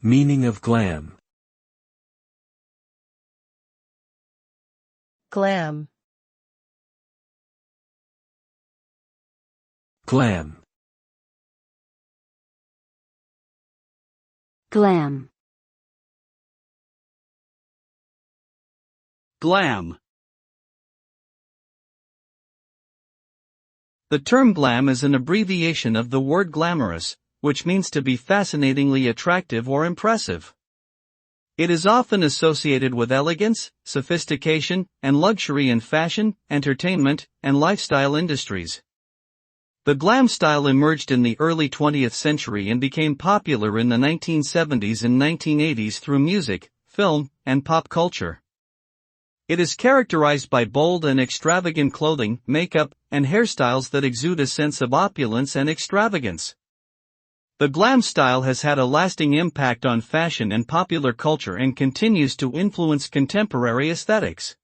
Meaning of glam. Glam. Glam. Glam. Glam. The term glam is an abbreviation of the word glamorous, which means to be fascinatingly attractive or impressive. It is often associated with elegance, sophistication, and luxury in fashion, entertainment, and lifestyle industries. The glam style emerged in the early 20th century and became popular in the 1970s and 1980s through music, film, and pop culture. It is characterized by bold and extravagant clothing, makeup, and hairstyles that exude a sense of opulence and extravagance. The glam style has had a lasting impact on fashion and popular culture and continues to influence contemporary aesthetics.